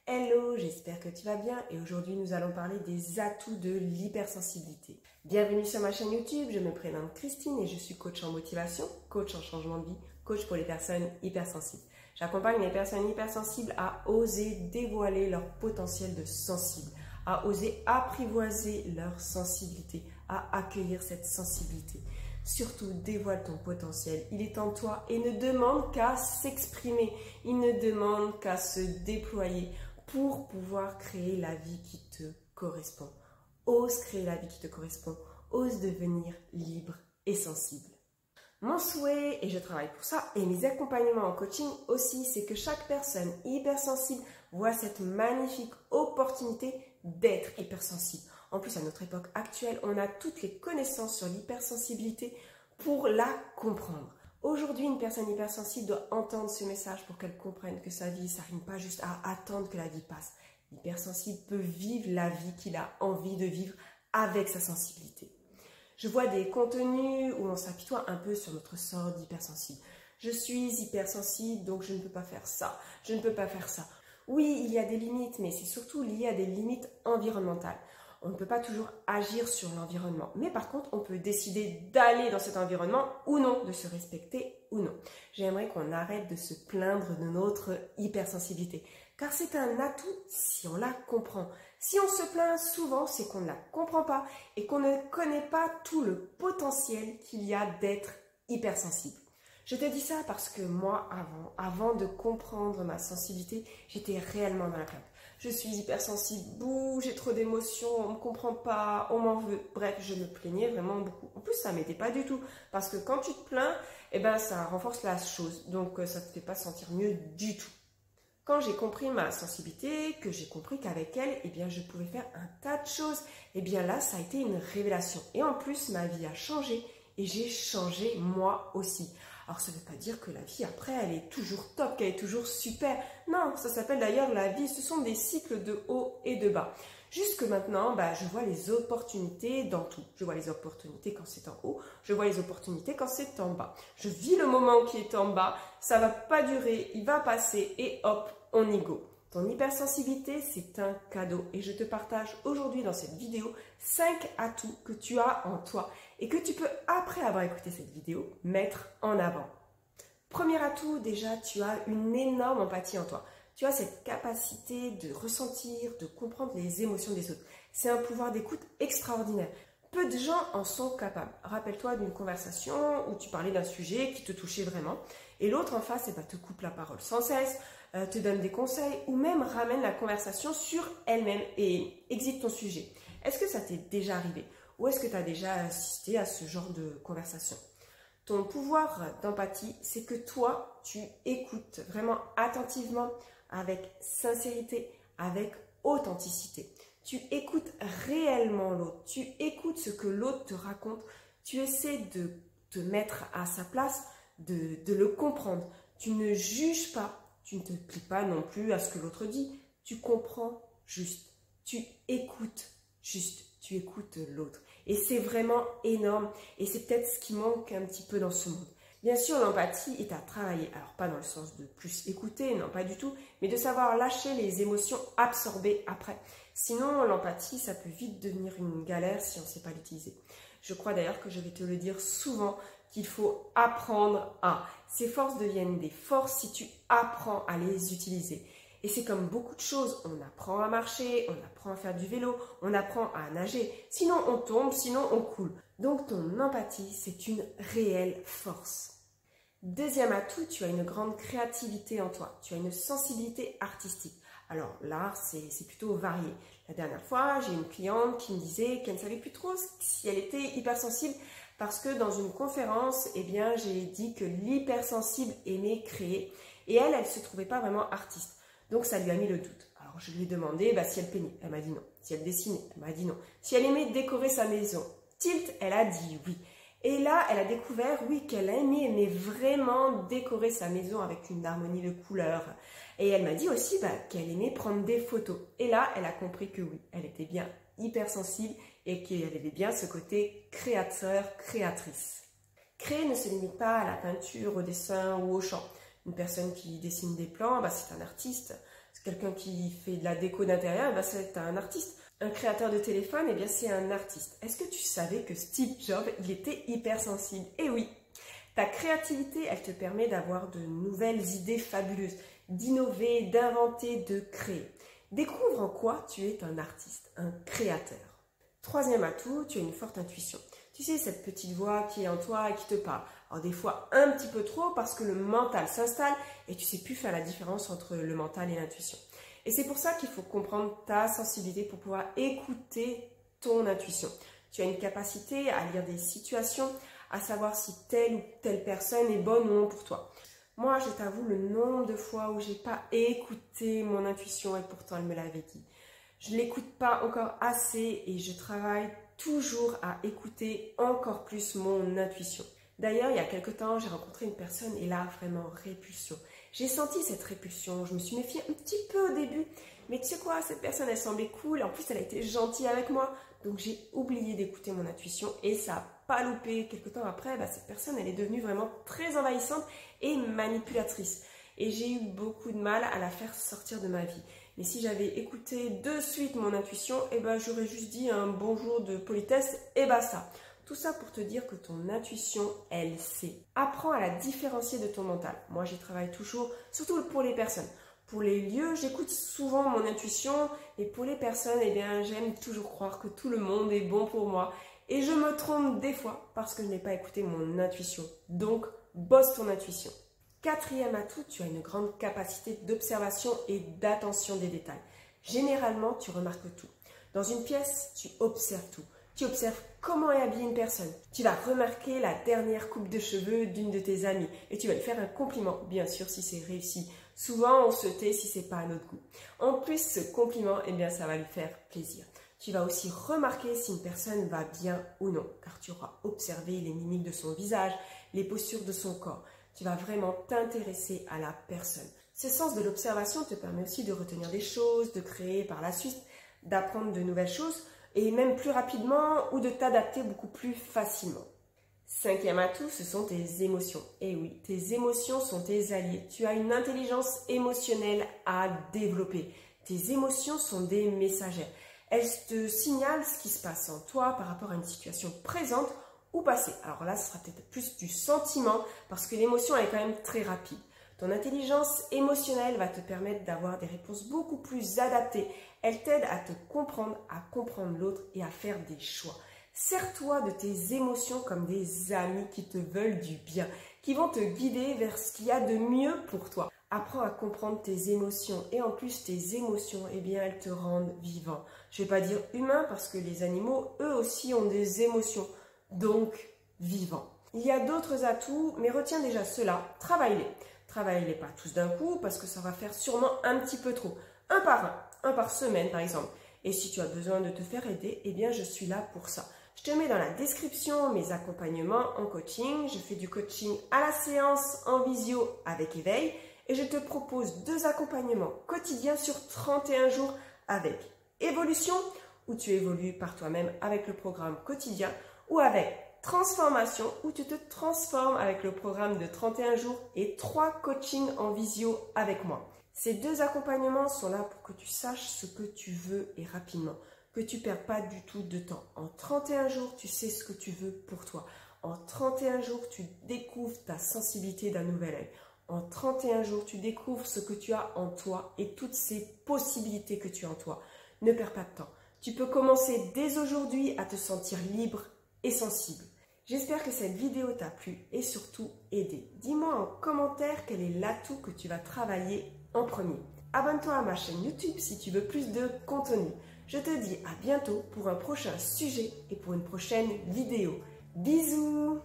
Hello, j'espère que tu vas bien et aujourd'hui nous allons parler des atouts de l'hypersensibilité. Bienvenue sur ma chaîne YouTube, je me prénomme Christine et je suis coach en motivation, coach en changement de vie, coach pour les personnes hypersensibles. J'accompagne les personnes hypersensibles à oser dévoiler leur potentiel de sensible, à oser apprivoiser leur sensibilité, à accueillir cette sensibilité. Surtout, dévoile ton potentiel. Il est en toi et ne demande qu'à s'exprimer. Il ne demande qu'à se déployer pour pouvoir créer la vie qui te correspond. Ose créer la vie qui te correspond. Ose devenir libre et sensible. Mon souhait, et je travaille pour ça, et mes accompagnements en coaching aussi, c'est que chaque personne hypersensible voit cette magnifique opportunité d'être hypersensible. En plus, à notre époque actuelle, on a toutes les connaissances sur l'hypersensibilité pour la comprendre. Aujourd'hui, une personne hypersensible doit entendre ce message pour qu'elle comprenne que sa vie, ça rime pas juste à attendre que la vie passe. L'hypersensible peut vivre la vie qu'il a envie de vivre avec sa sensibilité. Je vois des contenus où on s'apitoie un peu sur notre sort d'hypersensible. Je suis hypersensible, donc je ne peux pas faire ça, je ne peux pas faire ça. Oui, il y a des limites, mais c'est surtout lié à des limites environnementales. On ne peut pas toujours agir sur l'environnement. Mais par contre, on peut décider d'aller dans cet environnement ou non, de se respecter ou non. J'aimerais qu'on arrête de se plaindre de notre hypersensibilité. Car c'est un atout si on la comprend. Si on se plaint souvent, c'est qu'on ne la comprend pas et qu'on ne connaît pas tout le potentiel qu'il y a d'être hypersensible. Je te dis ça parce que moi, avant de comprendre ma sensibilité, j'étais réellement dans la plainte. Je suis hypersensible, bouh, j'ai trop d'émotions, on ne me comprend pas, on m'en veut. Bref, je me plaignais vraiment beaucoup. En plus, ça ne m'aidait pas du tout. Parce que quand tu te plains, eh ben, ça renforce la chose. Donc, ça ne te fait pas sentir mieux du tout. Quand j'ai compris ma sensibilité, que j'ai compris qu'avec elle, eh bien, je pouvais faire un tas de choses, eh bien là, ça a été une révélation. Et en plus, ma vie a changé et j'ai changé moi aussi. Alors, ça ne veut pas dire que la vie après, elle est toujours top, qu'elle est toujours super. Non, ça s'appelle d'ailleurs la vie. Ce sont des cycles de haut et de bas. Jusque maintenant, je vois les opportunités dans tout. Je vois les opportunités quand c'est en haut, je vois les opportunités quand c'est en bas. Je vis le moment qui est en bas, ça ne va pas durer, il va passer et hop, on y go. Ton hypersensibilité, c'est un cadeau et je te partage aujourd'hui dans cette vidéo 5 atouts que tu as en toi et que tu peux, après avoir écouté cette vidéo, mettre en avant. Premier atout, déjà, tu as une énorme empathie en toi. Tu as cette capacité de ressentir, de comprendre les émotions des autres. C'est un pouvoir d'écoute extraordinaire. Peu de gens en sont capables. Rappelle-toi d'une conversation où tu parlais d'un sujet qui te touchait vraiment et l'autre en face te coupe la parole sans cesse, te donne des conseils ou même ramène la conversation sur elle-même et exite ton sujet. Est-ce que ça t'est déjà arrivé ou est-ce que tu as déjà assisté à ce genre de conversation? Ton pouvoir d'empathie, c'est que toi, tu écoutes vraiment attentivement, avec sincérité, avec authenticité. Tu écoutes réellement l'autre, tu écoutes ce que l'autre te raconte, tu essaies de te mettre à sa place, de le comprendre. Tu ne juges pas, tu ne te plies pas non plus à ce que l'autre dit, tu comprends juste, tu écoutes juste, tu écoutes l'autre. Et c'est vraiment énorme et c'est peut-être ce qui manque un petit peu dans ce monde. Bien sûr, l'empathie est à travailler. Alors, pas dans le sens de plus écouter, non, pas du tout, mais de savoir lâcher les émotions absorbées après. Sinon, l'empathie, ça peut vite devenir une galère si on ne sait pas l'utiliser. Je crois d'ailleurs que je vais te le dire souvent, qu'il faut apprendre à. Ces forces deviennent des forces si tu apprends à les utiliser. Et c'est comme beaucoup de choses, on apprend à marcher, on apprend à faire du vélo, on apprend à nager. Sinon on tombe, sinon on coule. Donc ton empathie, c'est une réelle force. Deuxième atout, tu as une grande créativité en toi. Tu as une sensibilité artistique. Alors l'art, c'est plutôt varié. La dernière fois, j'ai une cliente qui me disait qu'elle ne savait plus trop si elle était hypersensible parce que dans une conférence, eh bien, j'ai dit que l'hypersensible aimait créer et elle ne se trouvait pas vraiment artiste. Donc, ça lui a mis le doute. Alors, je lui ai demandé si elle peignait. Elle m'a dit non. Si elle dessinait, elle m'a dit non. Si elle aimait décorer sa maison. Tilt, elle a dit oui. Et là, elle a découvert, oui, qu'elle aimait vraiment décorer sa maison avec une harmonie de couleurs. Et elle m'a dit aussi qu'elle aimait prendre des photos. Et là, elle a compris que oui, elle était bien hypersensible et qu'elle avait bien ce côté créateur, créatrice. Créer ne se limite pas à la peinture, au dessin ou au chant. Une personne qui dessine des plans, c'est un artiste. Quelqu'un qui fait de la déco d'intérieur, c'est un artiste. Un créateur de téléphone, c'est un artiste. Est-ce que tu savais que Steve Jobs, il était hypersensible? Eh oui, ta créativité, elle te permet d'avoir de nouvelles idées fabuleuses, d'innover, d'inventer, de créer. Découvre en quoi tu es un artiste, un créateur. Troisième atout, tu as une forte intuition. Tu sais, cette petite voix qui est en toi et qui te parle. Alors des fois un petit peu trop parce que le mental s'installe et tu ne sais plus faire la différence entre le mental et l'intuition. Et c'est pour ça qu'il faut comprendre ta sensibilité pour pouvoir écouter ton intuition. Tu as une capacité à lire des situations, à savoir si telle ou telle personne est bonne ou non pour toi. Moi, je t'avoue le nombre de fois où je n'ai pas écouté mon intuition et pourtant elle me l'avait dit. Je ne l'écoute pas encore assez et je travaille toujours à écouter encore plus mon intuition. D'ailleurs, il y a quelque temps, j'ai rencontré une personne et là, vraiment répulsion. J'ai senti cette répulsion, je me suis méfiée un petit peu au début, mais tu sais quoi, cette personne, elle semblait cool, en plus, elle a été gentille avec moi, donc j'ai oublié d'écouter mon intuition et ça n'a pas loupé. Quelque temps après, cette personne, elle est devenue vraiment très envahissante et manipulatrice. Et j'ai eu beaucoup de mal à la faire sortir de ma vie. Mais si j'avais écouté de suite mon intuition, j'aurais juste dit un bonjour de politesse et basta. Tout ça pour te dire que ton intuition, elle sait. Apprends à la différencier de ton mental. Moi, j'y travaille toujours, surtout pour les personnes. Pour les lieux, j'écoute souvent mon intuition. Et pour les personnes, j'aime toujours croire que tout le monde est bon pour moi. Et je me trompe des fois parce que je n'ai pas écouté mon intuition. Donc, bosse ton intuition. Quatrième atout, tu as une grande capacité d'observation et d'attention des détails. Généralement, tu remarques tout. Dans une pièce, tu observes tout. Tu observes comment est habillée une personne. Tu vas remarquer la dernière coupe de cheveux d'une de tes amies et tu vas lui faire un compliment, bien sûr si c'est réussi. Souvent, on se tait si c'est pas à notre goût. En plus, ce compliment, ça va lui faire plaisir. Tu vas aussi remarquer si une personne va bien ou non, car tu auras observé les mimiques de son visage, les postures de son corps. Tu vas vraiment t'intéresser à la personne. Ce sens de l'observation te permet aussi de retenir des choses, de créer par la suite, d'apprendre de nouvelles choses et même plus rapidement ou de t'adapter beaucoup plus facilement. Cinquième atout, ce sont tes émotions. Et oui, tes émotions sont tes alliés. Tu as une intelligence émotionnelle à développer. Tes émotions sont des messagères. Elles te signalent ce qui se passe en toi par rapport à une situation présente ou passée. Alors là, ce sera peut-être plus du sentiment parce que l'émotion elle est quand même très rapide. Ton intelligence émotionnelle va te permettre d'avoir des réponses beaucoup plus adaptées. Elle t'aide à te comprendre, à comprendre l'autre et à faire des choix. Sers-toi de tes émotions comme des amis qui te veulent du bien, qui vont te guider vers ce qu'il y a de mieux pour toi. Apprends à comprendre tes émotions et en plus tes émotions, elles te rendent vivant. Je ne vais pas dire humain parce que les animaux, eux aussi, ont des émotions, donc vivants. Il y a d'autres atouts, mais retiens déjà ceux-là, travaille-les. Travaille-les pas tous d'un coup parce que ça va faire sûrement un petit peu trop. Un par semaine par exemple. Et si tu as besoin de te faire aider, je suis là pour ça. Je te mets dans la description mes accompagnements en coaching. Je fais du coaching à la séance, en visio avec éveil. Et je te propose 2 accompagnements quotidiens sur 31 jours avec évolution, où tu évolues par toi-même avec le programme quotidien, ou avec transformation, où tu te transformes avec le programme de 31 jours et 3 coachings en visio avec moi. Ces 2 accompagnements sont là pour que tu saches ce que tu veux et rapidement, que tu ne perds pas du tout de temps. En 31 jours, tu sais ce que tu veux pour toi. En 31 jours, tu découvres ta sensibilité d'un nouvel œil. En 31 jours, tu découvres ce que tu as en toi et toutes ces possibilités que tu as en toi. Ne perds pas de temps. Tu peux commencer dès aujourd'hui à te sentir libre et sensible. J'espère que cette vidéo t'a plu et surtout aidé. Dis-moi en commentaire quel est l'atout que tu vas travailler en premier. Abonne-toi à ma chaîne YouTube si tu veux plus de contenu. Je te dis à bientôt pour un prochain sujet et pour une prochaine vidéo. Bisous!